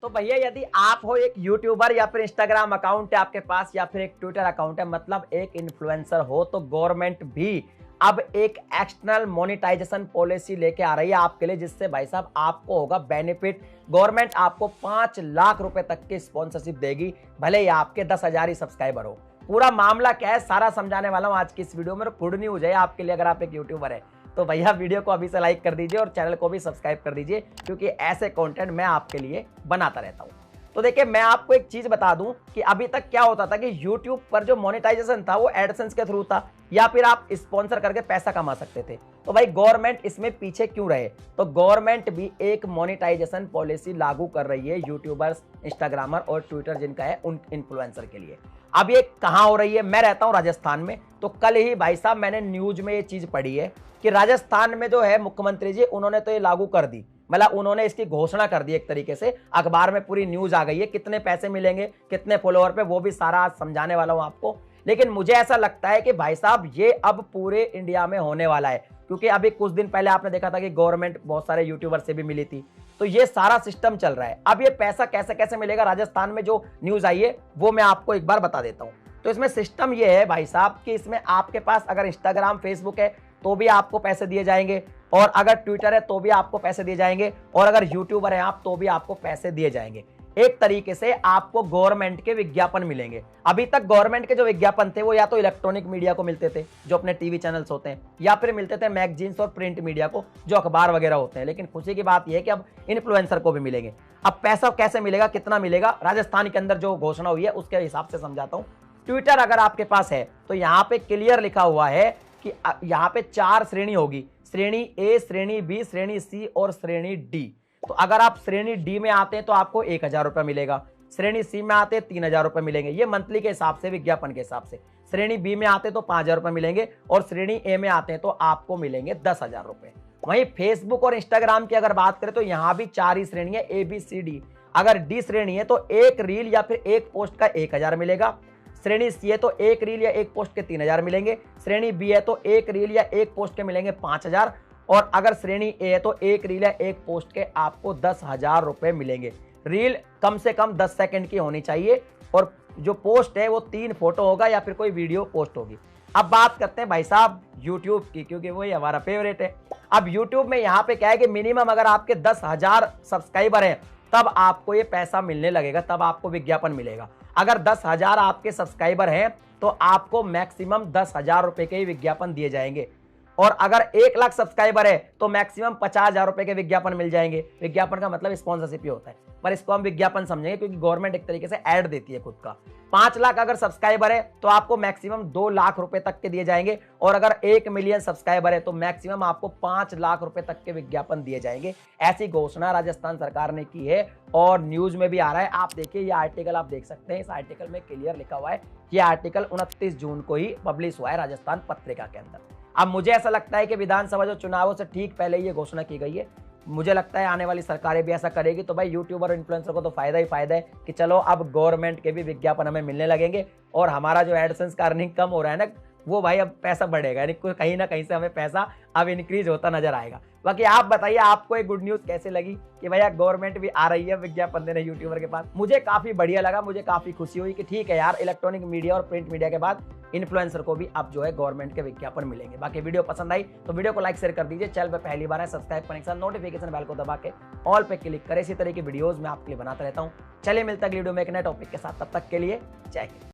तो भैया यदि आप हो एक यूट्यूबर या फिर इंस्टाग्राम अकाउंट है आपके पास या फिर एक ट्विटर अकाउंट है, मतलब एक इन्फ्लुएंसर हो, तो गवर्नमेंट भी अब एक एक्सटर्नल मोनेटाइजेशन पॉलिसी लेके आ रही है आपके लिए, जिससे भाई साहब आपको होगा बेनिफिट। गवर्नमेंट आपको 5 लाख रुपए तक की स्पॉन्सरशिप देगी, भले ही आपके 10,000 ही सब्सक्राइबर हो। पूरा मामला क्या है सारा समझाने वाला हूं आज की इस वीडियो में। गुड न्यूज है आपके लिए, अगर आप एक यूट्यूबर है तो भैया वीडियो को अभी से लाइक कर दीजिए और चैनल को भी सब्सक्राइब कर दीजिए, क्योंकि ऐसे कंटेंट मैं आपके लिए बनाता रहता हूं। तो देखिए मैं आपको एक चीज बता दूं कि अभी तक क्या होता था कि YouTube पर जो मोनेटाइजेशन था वो एडसेंस के थ्रू था, या फिर आप स्पॉन्सर करके पैसा कमा सकते थे। तो भाई गवर्नमेंट इसमें पीछे क्यों रहे? तो गवर्नमेंट भी एक मोनेटाइजेशन पॉलिसी लागू कर रही है यूट्यूबर्स, इंस्टाग्रामर और ट्विटर जिनका है उन इन्फ्लुएंसर के लिए। अब ये कहां हो रही है? मैं रहता हूं राजस्थान में, तो कल ही भाई साहब मैंने न्यूज में ये चीज पढ़ी है कि राजस्थान में जो है मुख्यमंत्री जी उन्होंने तो ये लागू कर दी, मतलब उन्होंने इसकी घोषणा कर दी एक तरीके से। अखबार में पूरी न्यूज आ गई है, कितने पैसे मिलेंगे, कितने फॉलोअर पे, वो भी सारा आज समझाने वाला हूं आपको। लेकिन मुझे ऐसा लगता है कि भाई साहब ये अब पूरे इंडिया में होने वाला है, क्योंकि अभी कुछ दिन पहले आपने देखा था कि गवर्नमेंट बहुत सारे यूट्यूबर से भी मिली थी। तो ये सारा सिस्टम चल रहा है। अब ये पैसा कैसे कैसे मिलेगा, राजस्थान में जो न्यूज आई है वो मैं आपको एक बार बता देता हूं। तो इसमें सिस्टम ये है भाई साहब कि इसमें आपके पास अगर इंस्टाग्राम, फेसबुक है तो भी आपको पैसे दिए जाएंगे, और अगर ट्विटर है तो भी आपको पैसे दिए जाएंगे, और अगर यूट्यूबर है आप तो भी आपको पैसे दिए जाएंगे। एक तरीके से आपको गवर्नमेंट के विज्ञापन मिलेंगे। अभी तक गवर्नमेंट के जो विज्ञापन थे वो या तो इलेक्ट्रॉनिक मीडिया को मिलते थे जो अपने टीवी चैनल्स होते हैं, या फिर मिलते थे मैगजीन्स और प्रिंट मीडिया को जो अखबार वगैरह होते हैं। लेकिन खुशी की बात यह है कि अब इन्फ्लुएंसर को भी मिलेंगे। अब पैसा कैसे मिलेगा, कितना मिलेगा, राजस्थान के अंदर जो घोषणा हुई है उसके हिसाब से समझाता हूं। ट्विटर अगर आपके पास है तो यहां पे क्लियर लिखा हुआ है कि यहां पे 4 श्रेणी होगी, श्रेणी ए, श्रेणी बी, श्रेणी सी और श्रेणी डी। तो अगर आप श्रेणी डी में आते हैं तो आपको 1,000 रुपए मिलेगा, श्रेणी सी में आते हैं 3,000 रुपए मिलेंगे, ये मंथली के हिसाब से, विज्ञापन के हिसाब से। श्रेणी बी में आते तो 5,000 रुपए मिलेंगे, और श्रेणी ए में आते हैं तो आपको मिलेंगे 10,000 रुपए। वहीं फेसबुक और इंस्टाग्राम की अगर बात करें तो यहां भी 4 ही श्रेणी है, ए बी सी डी। अगर डी श्रेणी है तो एक रील या फिर एक पोस्ट का 1,000 मिलेगा, श्रेणी सी है तो एक रील या एक पोस्ट के 3,000 मिलेंगे, श्रेणी बी है तो एक रील या एक पोस्ट के मिलेंगे 5,000, और अगर श्रेणी ए है तो एक रील या एक पोस्ट के आपको 10,000 रुपए मिलेंगे। रील कम से कम 10 सेकंड की होनी चाहिए, और जो पोस्ट है वो 3 फोटो होगा या फिर कोई वीडियो पोस्ट होगी। अब बात करते हैं भाई साहब यूट्यूब की, क्योंकि वही हमारा फेवरेट है। अब यूट्यूब में यहाँ पे क्या है कि मिनिमम अगर आपके 10,000 सब्सक्राइबर हैं तब आपको ये पैसा मिलने लगेगा, तब आपको विज्ञापन मिलेगा। अगर 10,000 आपके सब्सक्राइबर हैं तो आपको मैक्सिमम 10,000 रुपए के ही विज्ञापन दिए जाएंगे, और अगर 1 लाख सब्सक्राइबर है तो मैक्सिमम 50,000 रुपए के विज्ञापन मिल जाएंगे। विज्ञापन का मतलब स्पॉन्सरशिप ही होता है, पर इसको हम विज्ञापन समझेंगे क्योंकि गवर्नमेंट एक तरीके से ऐड देती है खुद का। 5 लाख अगर सब्सक्राइबर है तो आपको मैक्सिमम 2 लाख रुपए तक के दिए जाएंगे, और अगर 1 मिलियन सब्सक्राइबर है तो मैक्सिमम आपको 5 लाख रुपए तक के विज्ञापन दिए जाएंगे। ऐसी घोषणा राजस्थान सरकार ने की है और न्यूज में भी आ रहा है। आप देखिए ये आर्टिकल आप देख सकते हैं, इस आर्टिकल में क्लियर लिखा हुआ है। ये आर्टिकल 29 जून को ही पब्लिश हुआ है राजस्थान पत्रिका के अंदर। अब मुझे ऐसा लगता है कि विधानसभा जो चुनावों से ठीक पहले ये घोषणा की गई है, मुझे लगता है आने वाली सरकारें भी ऐसा करेगी। तो भाई यूट्यूबर और इन्फ्लुएंसर को तो फायदा ही फायदा है कि चलो अब गवर्नमेंट के भी विज्ञापन हमें मिलने लगेंगे, और हमारा जो एडसेंस का अर्निंग कम हो रहा है ना, वो भाई अब पैसा बढ़ेगा, यानी कहीं ना कहीं से हमें पैसा अब इंक्रीज होता नजर आएगा। बाकी आप बताइए आपको एक गुड न्यूज कैसे लगी कि भैया गवर्नमेंट भी आ रही है विज्ञापन देने यूट्यूबर के पास। मुझे काफी बढ़िया लगा, मुझे काफी खुशी हुई कि ठीक है यार, इलेक्ट्रॉनिक मीडिया और प्रिंट मीडिया के बाद इन्फ्लुएंसर को भी अब जो है गवर्नमेंट के विज्ञापन मिलेंगे। बाकी वीडियो पसंद आई तो वीडियो को लाइक शेयर कर दीजिए, चैनल पे पहली बार है सब्सक्राइब करने के साथ नोटिफिकेशन बेल को दबा के ऑल पे क्लिक करें। इसी तरह की वीडियोस मैं आपके लिए बनाता रहता हूं। चलिए मिलता है अगली वीडियो में एक नए टॉपिक के साथ, तब तक के लिए जय हिंद।